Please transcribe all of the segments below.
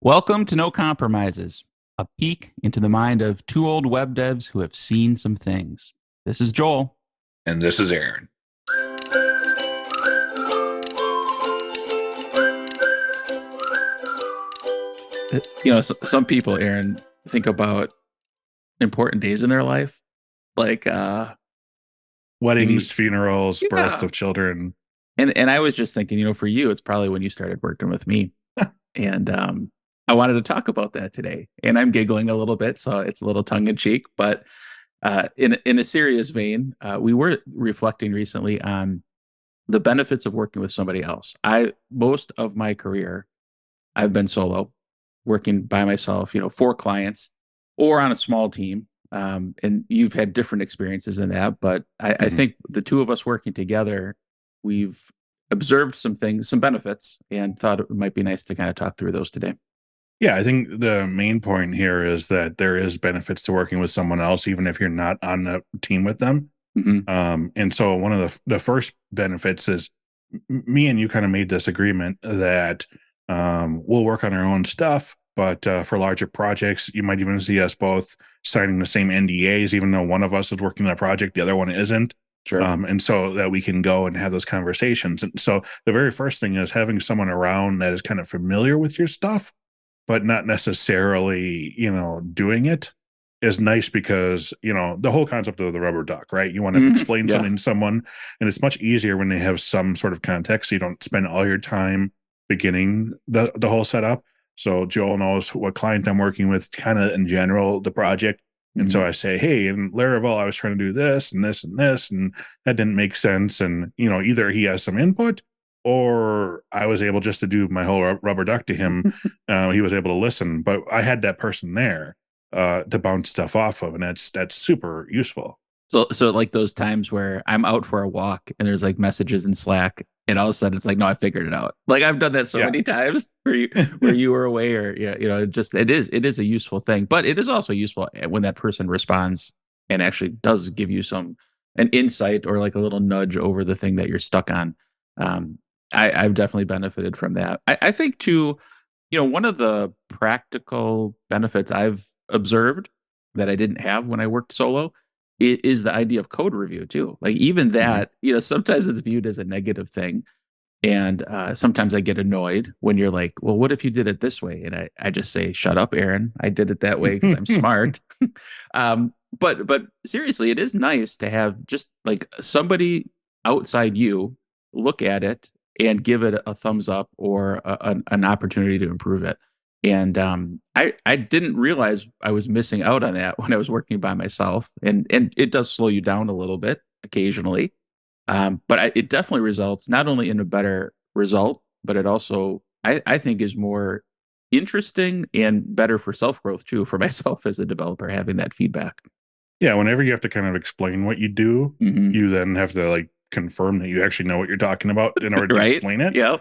Welcome to No Compromises, a peek into the mind of two old web devs who have seen some things. This is Joel. And this is Aaron. Some people, Aaron, think about important days in their life, like maybe, Weddings, funerals, births yeah. of children. And I was just thinking, for you, it's probably when you started working with me, and I wanted to talk about that today. And I'm giggling a little bit, so it's a little tongue in cheek, but in a serious vein, we were reflecting recently on the benefits of working with somebody else. Most of my career, I've been solo, working by myself, for clients or on a small team. And you've had different experiences in that, but I think the two of us working together, we've observed some things, some benefits, and thought it might be nice to kind of talk through those today. Yeah, I think the main point here is that there is benefits to working with someone else, even if you're not on the team with them. And so one of the first benefits is me and you kind of made this agreement that we'll work on our own stuff, but for larger projects, you might even see us both signing the same NDAs, even though one of us is working on a project, the other one isn't. Sure. And so that we can go and have those conversations. And so the very first thing is having someone around that is kind of familiar with your stuff, but not necessarily, doing it is nice because, the whole concept of the rubber duck, right? You want to explain something to someone, and it's much easier when they have some sort of context. So you don't spend all your time beginning the whole setup. So Joel knows what client I'm working with, kind of in general, the project. And so I say, hey, in Laravel, I was trying to do this and this and this, and that didn't make sense. And, either he has some input or I was able just to do my whole rubber duck to him. He was able to listen, but I had that person there to bounce stuff off of. And that's super useful. So like those times where I'm out for a walk and there's like messages in Slack, and all of a sudden it's like, no, I figured it out. Like I've done that so many times where you were away, or just it is a useful thing, but it is also useful when that person responds and actually does give you an insight or like a little nudge over the thing that you're stuck on. I've definitely benefited from that. I think too, one of the practical benefits I've observed that I didn't have when I worked solo is the idea of code review too. Like even that, sometimes it's viewed as a negative thing. And sometimes I get annoyed when you're like, well, what if you did it this way? And I just say, shut up, Aaron. I did it that way because I'm smart. But seriously, it is nice to have just like somebody outside you look at it and give it a thumbs up or an opportunity to improve it. And I didn't realize I was missing out on that when I was working by myself. And it does slow you down a little bit occasionally. But it definitely results not only in a better result, but it also, I think, is more interesting and better for self-growth too, for myself as a developer, having that feedback. Yeah, whenever you have to kind of explain what you do, you then have to like confirm that you actually know what you're talking about in order to explain it. Yeah.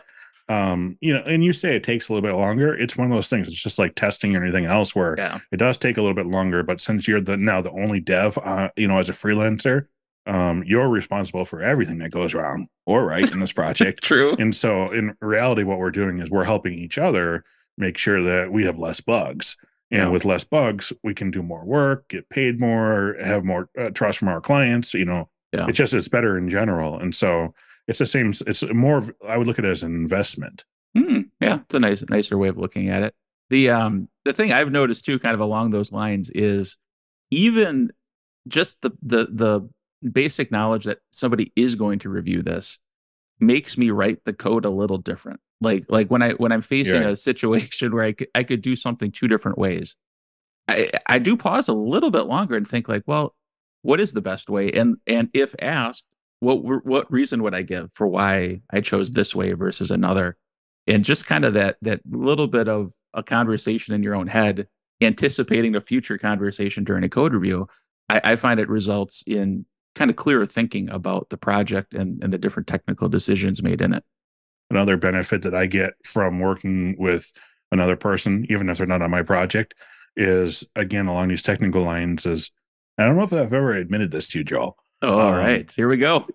And you say it takes a little bit longer. It's one of those things. It's just like testing or anything else where it does take a little bit longer. But since you're now the only dev, as a freelancer, you're responsible for everything that goes wrong or right in this project. True. And so in reality, what we're doing is we're helping each other make sure that we have less bugs. And with less bugs, we can do more work, get paid more, have more trust from our clients. It's better in general. And so it's the same. It's more, I would look at it as an investment. Yeah, it's a nicer way of looking at it. The thing I've noticed too, kind of along those lines, is even just the basic knowledge that somebody is going to review this makes me write the code a little different. Like when I'm facing a situation where I could do something two different ways, I do pause a little bit longer and think like, well, what is the best way? And if asked, what reason would I give for why I chose this way versus another? And just kind of that little bit of a conversation in your own head, anticipating a future conversation during a code review, I find it results in kind of clearer thinking about the project and the different technical decisions made in it. Another benefit that I get from working with another person, even if they're not on my project, is again along these technical lines. Is I don't know if I've ever admitted this to you, Joel. Oh, all right, here we go.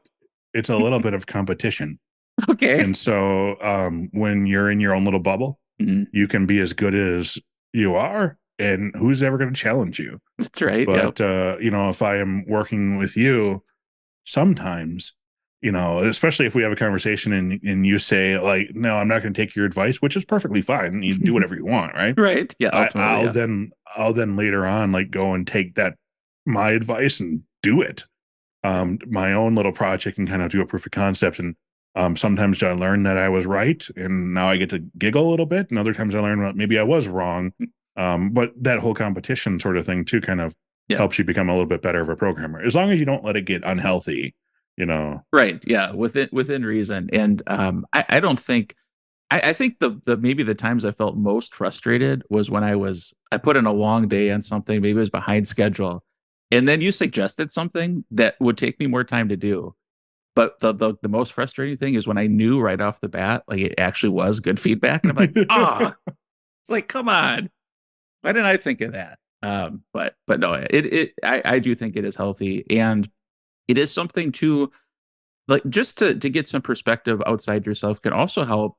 It's a little bit of competition. Okay. And so when you're in your own little bubble Mhm. You can be as good as you are, and who's ever going to challenge you? That's right. Yep. But if I am working with you, sometimes, especially if we have a conversation and you say like, no, I'm not going to take your advice, which is perfectly fine. You do whatever you want, right? Right. Yeah. I, Ultimately. I'll Yeah. then I'll then later on like go and take that my advice and do it. Yeah. My own little project and kind of do a proof of concept. And sometimes I learn that I was right, and now I get to giggle a little bit. And other times I learn that maybe I was wrong. But that whole competition sort of thing too kind of Yeah. helps you become a little bit better of a programmer, as long as you don't let it get unhealthy. You know. Right. Yeah. Within reason. And I don't think I think the maybe the times I felt most frustrated was when I put in a long day on something, maybe it was behind schedule, and then you suggested something that would take me more time to do. But the most frustrating thing is when I knew right off the bat, like it actually was good feedback, and I'm like, it's like, come on, why didn't I think of that? But no, I do think it is healthy, and it is something to like just to get some perspective outside yourself can also help,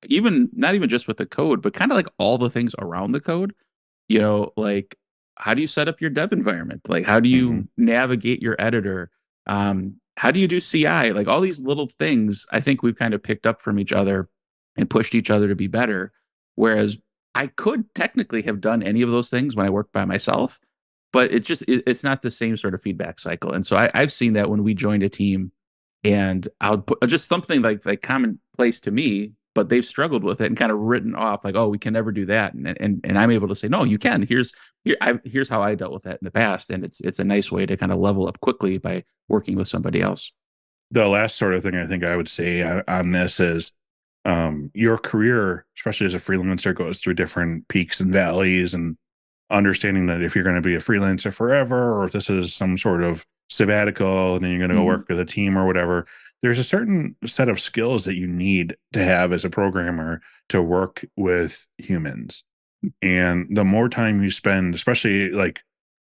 even not even just with the code, but kind of like all the things around the code. Like how do you set up your dev environment? Like how do Hmm. you navigate your editor? How do you do CI? Like all these little things, I think we've kind of picked up from each other and pushed each other to be better. Whereas I could technically have done any of those things when I worked by myself, but it's not the same sort of feedback cycle. And so I've seen that when we joined a team, and I'll put just something like commonplace to me, but they've struggled with it and kind of written off like, oh, we can never do that, and I'm able to say, no, you can. Here's how I dealt with that in the past, and it's a nice way to kind of level up quickly by working with somebody else. The last sort of thing I think I would say on this is your career, especially as a freelancer, goes through different peaks and valleys, and understanding that if you're going to be a freelancer forever, or if this is some sort of sabbatical and then you're going to go Mhm. work with a team or whatever, there's a certain set of skills that you need to have as a programmer to work with humans. And the more time you spend, especially like,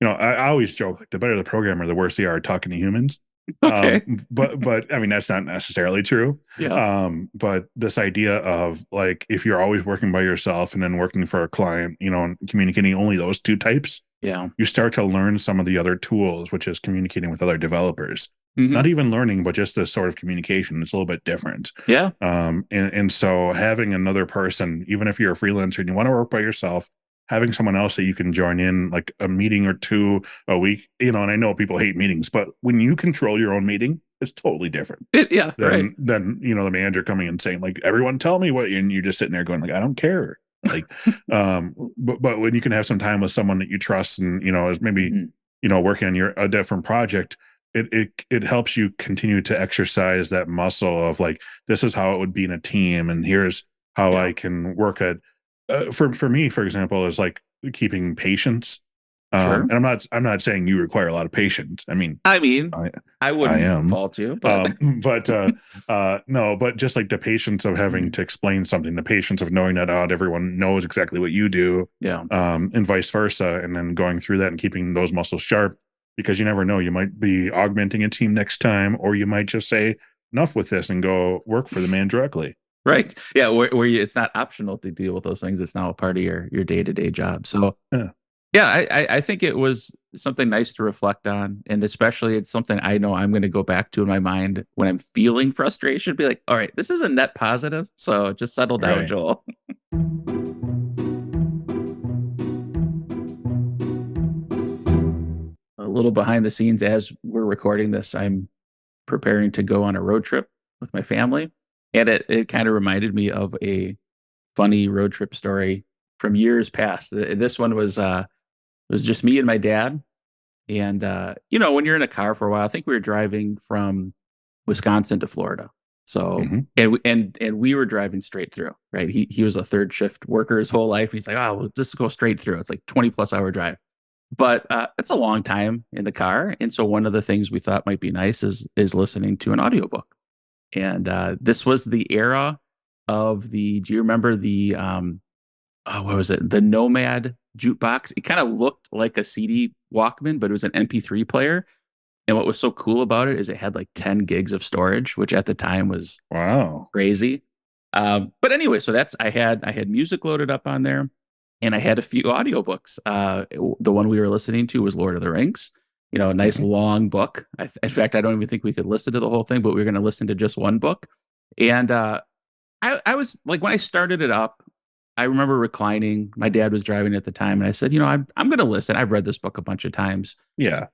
I always joke like the better the programmer, the worse they are at talking to humans. Okay. But I mean that's not necessarily true. Yeah. But this idea of like if you're always working by yourself and then working for a client, and communicating only those two types, Yeah. you start to learn some of the other tools, which is communicating with other developers. Hmm. Not even learning, but just this sort of communication. It's a little bit different. Yeah. And so having another person, even if you're a freelancer and you want to work by yourself, having someone else that you can join in like a meeting or two a week, and I know people hate meetings, but when you control your own meeting, it's totally different Yeah. Right. than the manager coming and saying like, everyone tell me what, and you're just sitting there going like, I don't care. Like, but when you can have some time with someone that you trust and, is maybe, Mhm. working on a different project, it helps you continue to exercise that muscle of like, this is how it would be in a team. And here's how Yeah. I can work at, for me, for example, is like keeping patience. Sure. And I'm not saying you require a lot of patience. I mean, I mean, I I I wouldn't am. fault you, but But no, but just like the patience of having Mhm. to explain something, the patience of knowing that not everyone knows exactly what you do, Yeah. and vice versa, and then going through that and keeping those muscles sharp, because you never know, you might be augmenting a team next time, or you might just say enough with this and go work for the man directly. Right. Yeah. It's not optional to deal with those things. It's now a part of your day to day job. So Yeah, yeah, I think it was something nice to reflect on, and especially it's something I know I'm going to go back to in my mind when I'm feeling frustration. Be like, all right, this is a net positive, so just settle down, right. Joel. A little behind the scenes as we're recording this, I'm preparing to go on a road trip with my family, and it kind of reminded me of a funny road trip story from years past. This one was just me and my dad. And when you're in a car for a while, I think we were driving from Wisconsin to Florida. So Hmm. and we were driving straight through, right? He was a third shift worker his whole life. He's like, oh, we'll just go straight through. It's like 20+ hour drive. But it's a long time in the car. And so one of the things we thought might be nice is listening to an audiobook. And this was the era of do you remember what was it? The Nomad jukebox. It kind of looked like a CD Walkman, but it was an MP3 player. And what was so cool about it is it had like 10 gigs of storage, which at the time was Wow. crazy. But anyway, so I had music loaded up on there, and I had a few audiobooks. The one we were listening to was Lord of the Rings. A nice Mhm. long book. In fact, I don't even think we could listen to the whole thing, but we are going to listen to just one book. And I was like, when I started it up, I remember reclining. My dad was driving at the time, and I said, I'm going to listen. I've read this book a bunch of times, Yeah.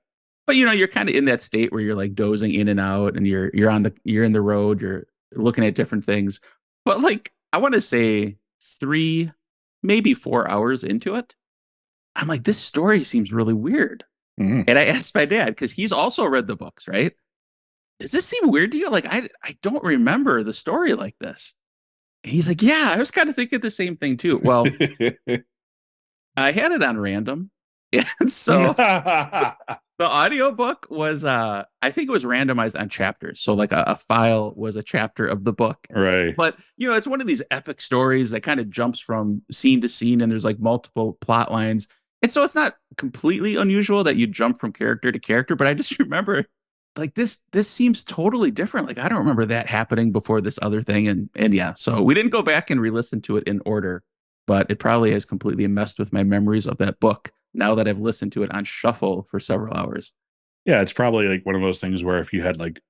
but you're kind of in that state where you're like dozing in and out, and you're in the road, you're looking at different things. But like, I want to say 3, maybe 4 hours into it, I'm like, this story seems really weird. Mhm. And I asked my dad, because he's also read the books, right? Does this seem weird to you? Like, I don't remember the story like this. And he's like, yeah, I was kind of thinking the same thing too. Well, I had it on random. And so the audiobook was I think it was randomized on chapters. So like a file was a chapter of the book. Right. But it's one of these epic stories that kind of jumps from scene to scene, and there's like multiple plot lines. And so it's not completely unusual that you jump from character to character, but I just remember like this seems totally different. Like, I don't remember that happening before this other thing. And yeah, so we didn't go back and re-listen to it in order, but it probably has completely messed with my memories of that book now that I've listened to it on shuffle for several hours. Yeah, it's probably like one of those things where if you had like,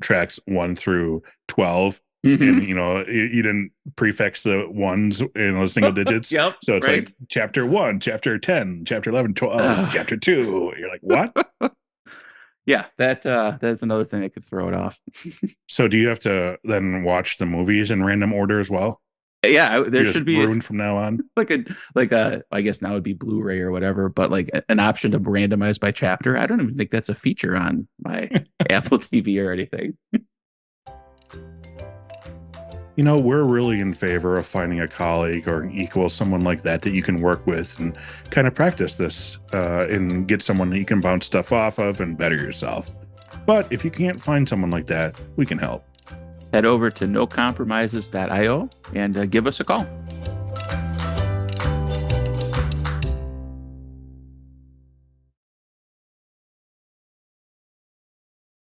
tracks 1 through 12 and Mm-hmm. you didn't prefix the ones single digits. Yep. So it's like Right. chapter 1, chapter 10, chapter 11, 12, Uh, chapter 2. You're like, what? yeah, that's another thing that could throw it off. So do you have to then watch the movies in random order as well? Yeah, there You just should be ruined from now on? like a I guess now would be Blu-ray or whatever, but like an option to randomize by chapter. I don't even think that's a feature on my Apple TV or anything. We're really in favor of finding a colleague or an equal, someone like that you can work with and kind of practice this and get someone that you can bounce stuff off of and better yourself. But if you can't find someone like that, we can help. Head over to nocompromises.io and give us a call.